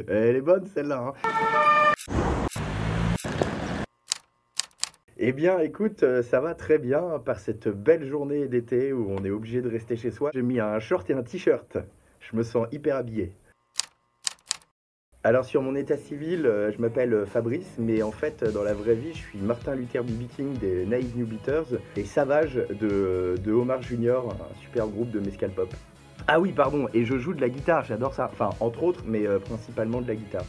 Elle est bonne celle-là, hein. Eh bien, écoute, ça va très bien par cette belle journée d'été où on est obligé de rester chez soi. J'ai mis un short et un t-shirt. Je me sens hyper habillé. Alors sur mon état civil, je m'appelle Fabrice, mais en fait, dans la vraie vie, je suis Martin Luther B. King des Naive New Beaters et Savage de Omar Junior, un super groupe de mescal pop. Ah oui, pardon, et je joue de la guitare, j'adore ça. Enfin, entre autres, mais principalement de la guitare.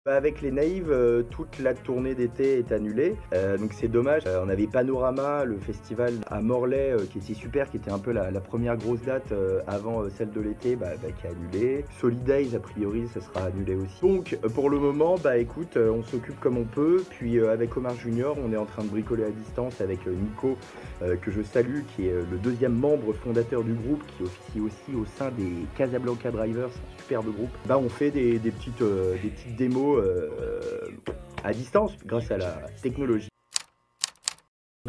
Bah, avec les Naïves, toute la tournée d'été est annulée, donc c'est dommage. On avait Panorama, le festival à Morlaix, qui était super, qui était un peu la première grosse date avant celle de l'été, qui est annulée. Solidays, a priori, ça sera annulé aussi. Donc pour le moment, écoute, on s'occupe comme on peut, puis avec Omar Junior, on est en train de bricoler à distance avec Nico, que je salue, qui est le deuxième membre fondateur du groupe, qui officie aussi au sein des Casablanca Drivers, un superbe groupe. On fait des petites démos à distance grâce à la technologie.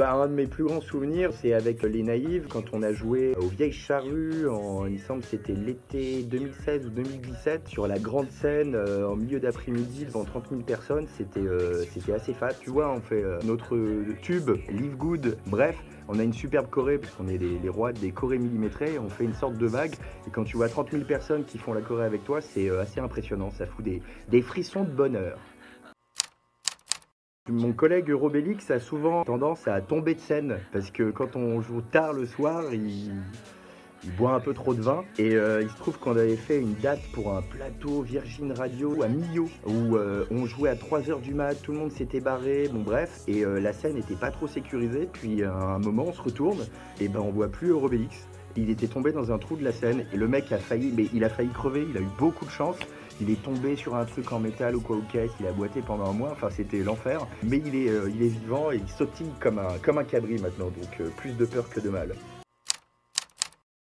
Un de mes plus grands souvenirs, c'est avec les Naïves, quand on a joué aux Vieilles Charrues, il me semble que c'était l'été 2016 ou 2017, sur la grande scène, en milieu d'après-midi, devant 30 000 personnes, c'était assez fat. Tu vois, on fait notre tube, Live Good, bref, on a une superbe choré, puisqu'on est les rois des chorés millimétrés, on fait une sorte de vague, et quand tu vois 30 000 personnes qui font la choré avec toi, c'est assez impressionnant, ça fout des frissons de bonheur. Mon collègue Robélix a souvent tendance à tomber de scène parce que quand on joue tard le soir, il boit un peu trop de vin. Et il se trouve qu'on avait fait une date pour un plateau Virgin Radio à Millau où on jouait à 3h du mat, tout le monde s'était barré, bon bref, et la scène n'était pas trop sécurisée. Puis à un moment, on se retourne et on voit plus Robélix. Il était tombé dans un trou de la scène et le mec a failli crever, il a eu beaucoup de chance. Il est tombé sur un truc en métal ou quoi au caisse, il a boité pendant un mois, enfin c'était l'enfer. Mais il est vivant et il sautille comme un cabri maintenant, donc plus de peur que de mal.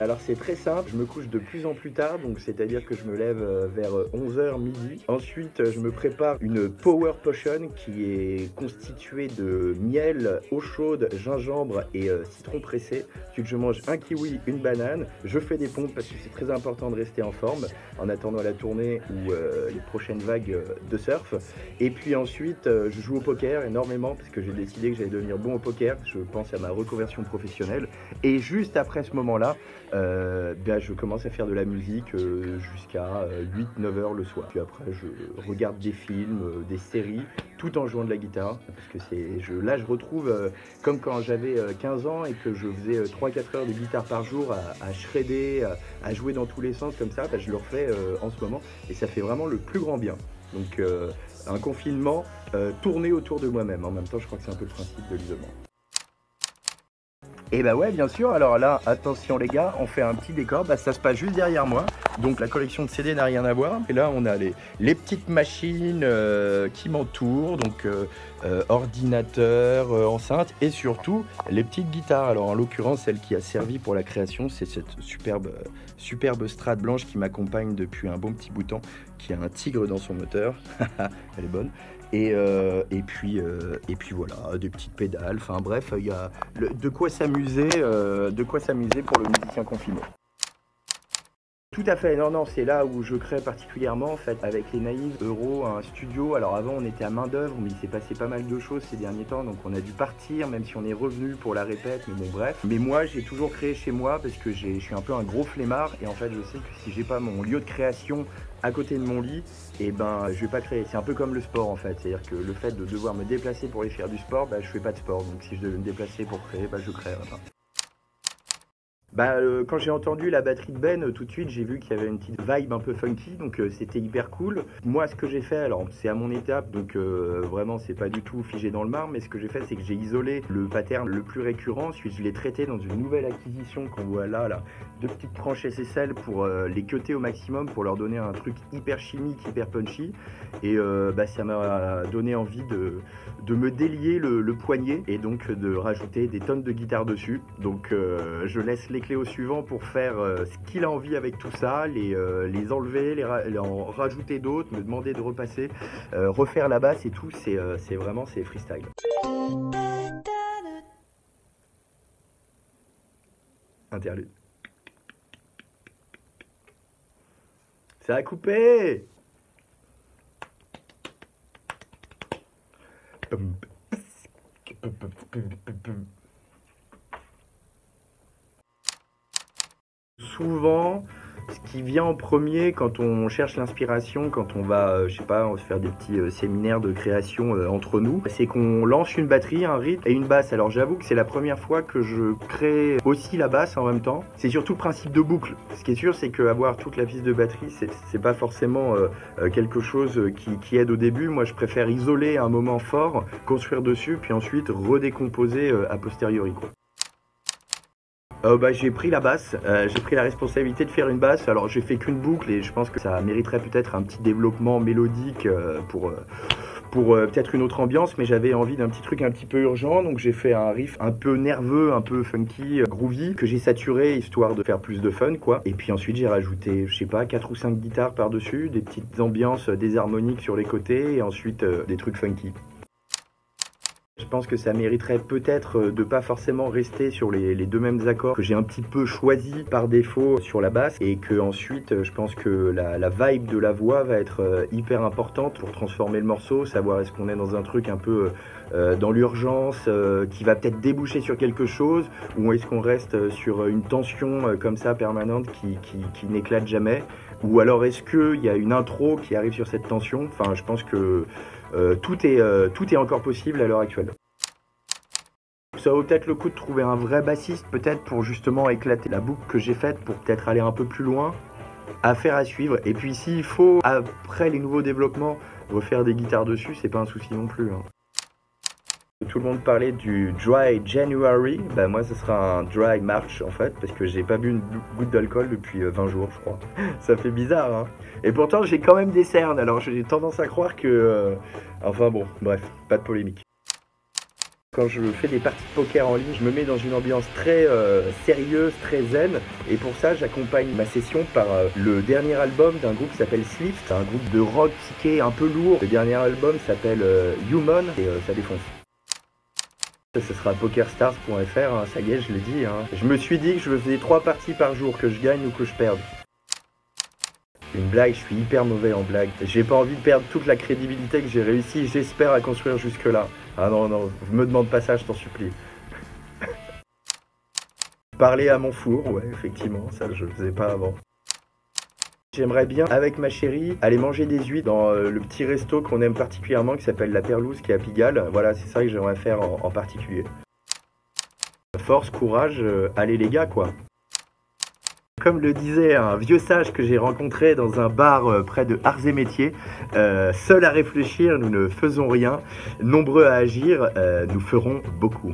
Alors c'est très simple, je me couche de plus en plus tard, donc c'est-à-dire que je me lève vers 11h midi. Ensuite, je me prépare une Power Potion qui est constituée de miel, eau chaude, gingembre et citron pressé. Ensuite, je mange un kiwi, une banane. Je fais des pompes parce que c'est très important de rester en forme en attendant la tournée ou les prochaines vagues de surf. Et puis ensuite, je joue au poker énormément parce que j'ai décidé que j'allais devenir bon au poker. Je pense à ma reconversion professionnelle. Et juste après ce moment-là, je commence à faire de la musique jusqu'à 8-9 heures le soir. Puis après, je regarde des films, des séries, tout en jouant de la guitare. Parce que là, je retrouve comme quand j'avais 15 ans et que je faisais 3-4 heures de guitare par jour à shredder, à jouer dans tous les sens comme ça. Je le refais en ce moment et ça fait vraiment le plus grand bien. Donc un confinement tourné autour de moi-même. En même temps, je crois que c'est un peu le principe de l'isolement. Et ouais, bien sûr. Alors là, attention les gars, on fait un petit décor. Ça se passe juste derrière moi. Donc la collection de CD n'a rien à voir. Et là, on a les petites machines qui m'entourent. Donc ordinateur, enceinte et surtout les petites guitares. Alors en l'occurrence, celle qui a servi pour la création, c'est cette superbe Strat blanche qui m'accompagne depuis un bon petit bout de temps, qui a un tigre dans son moteur. Elle est bonne. Et puis voilà, des petites pédales, enfin bref, il y a de quoi s'amuser pour le musicien confiné. Tout à fait, non, c'est là où je crée particulièrement en fait avec les Naïves, Euro, un studio. Alors avant on était à main d'œuvre, mais il s'est passé pas mal de choses ces derniers temps, donc on a dû partir, même si on est revenu pour la répète, mais bon bref. Mais moi j'ai toujours créé chez moi parce que je suis un peu un gros flemmard et en fait je sais que si j'ai pas mon lieu de création à côté de mon lit, je vais pas créer. C'est un peu comme le sport en fait, c'est-à-dire que le fait de devoir me déplacer pour aller faire du sport, je fais pas de sport, donc si je devais me déplacer pour créer, je créerais pas. Quand j'ai entendu la batterie de Ben, tout de suite j'ai vu qu'il y avait une petite vibe un peu funky, donc c'était hyper cool. Moi, ce que j'ai fait, alors c'est à mon étape, donc vraiment c'est pas du tout figé dans le marbre, mais ce que j'ai fait, c'est que j'ai isolé le pattern le plus récurrent, ensuite je l'ai traité dans une nouvelle acquisition qu'on voit là, deux petites tranches SSL pour les cutter au maximum, pour leur donner un truc hyper chimique, hyper punchy, et ça m'a donné envie de me délier le poignet, et donc de rajouter des tonnes de guitare dessus. Donc je laisse les clés au suivant pour faire ce qu'il a envie avec tout ça, les enlever, en rajouter d'autres, me demander de repasser, refaire la basse et tout, c'est vraiment c'est freestyle. Interlude. Ça a coupé. Souvent, ce qui vient en premier quand on cherche l'inspiration, quand on va, je sais pas, on va se faire des petits séminaires de création entre nous, c'est qu'on lance une batterie, un rythme et une basse. Alors j'avoue que c'est la première fois que je crée aussi la basse en même temps. C'est surtout le principe de boucle. Ce qui est sûr, c'est qu'avoir toute la piste de batterie, c'est pas forcément quelque chose qui aide au début. Moi, je préfère isoler un moment fort, construire dessus, puis ensuite redécomposer a posteriori, quoi. J'ai pris la basse, j'ai pris la responsabilité de faire une basse. Alors j'ai fait qu'une boucle et je pense que ça mériterait peut-être un petit développement mélodique pour peut-être une autre ambiance, mais j'avais envie d'un petit truc un petit peu urgent, donc j'ai fait un riff un peu nerveux, un peu funky, groovy, que j'ai saturé histoire de faire plus de fun, quoi. Et puis ensuite j'ai rajouté, je sais pas, 4 ou 5 guitares par-dessus, des petites ambiances, des harmoniques sur les côtés et ensuite des trucs funky. Je pense que ça mériterait peut-être de pas forcément rester sur les deux mêmes accords que j'ai un petit peu choisi par défaut sur la basse, et que ensuite je pense que la vibe de la voix va être hyper importante pour transformer le morceau, savoir est-ce qu'on est dans un truc un peu dans l'urgence qui va peut-être déboucher sur quelque chose, ou est-ce qu'on reste sur une tension comme ça permanente qui n'éclate jamais, ou alors est-ce qu'il y a une intro qui arrive sur cette tension. Enfin, je pense que tout est encore possible à l'heure actuelle. Ça vaut peut-être le coup de trouver un vrai bassiste, peut-être pour justement éclater la boucle que j'ai faite, pour peut-être aller un peu plus loin. Affaire à suivre. Et puis s'il faut, après les nouveaux développements, refaire des guitares dessus, c'est pas un souci non plus, hein. Tout le monde parlait du Dry January, moi ce sera un Dry March en fait, parce que j'ai pas bu une goutte d'alcool depuis 20 jours je crois. Ça fait bizarre, hein. Et pourtant j'ai quand même des cernes, alors j'ai tendance à croire que... Enfin bon, bref, pas de polémique. Quand je fais des parties de poker en ligne, je me mets dans une ambiance très sérieuse, très zen, et pour ça j'accompagne ma session par le dernier album d'un groupe qui s'appelle Slift. C'est un groupe de rock psyché un peu lourd. Le dernier album s'appelle Human, et ça défonce. Ce sera pokerstars.fr, hein, ça y est, je l'ai dit, hein. Je me suis dit que je faisais 3 parties par jour, que je gagne ou que je perde. Une blague, je suis hyper mauvais en blague. J'ai pas envie de perdre toute la crédibilité que j'ai réussi, j'espère, à construire jusque-là. Ah non, me demande pas ça, je t'en supplie. Parler à mon four, ouais, effectivement, ça je faisais pas avant. J'aimerais bien, avec ma chérie, aller manger des huîtres dans le petit resto qu'on aime particulièrement, qui s'appelle La Perlouse, qui est à Pigalle. Voilà, c'est ça que j'aimerais faire en particulier. Force, courage, allez les gars, quoi. Comme le disait un vieux sage que j'ai rencontré dans un bar près de Arts et Métiers, seul à réfléchir, nous ne faisons rien. Nombreux à agir, nous ferons beaucoup.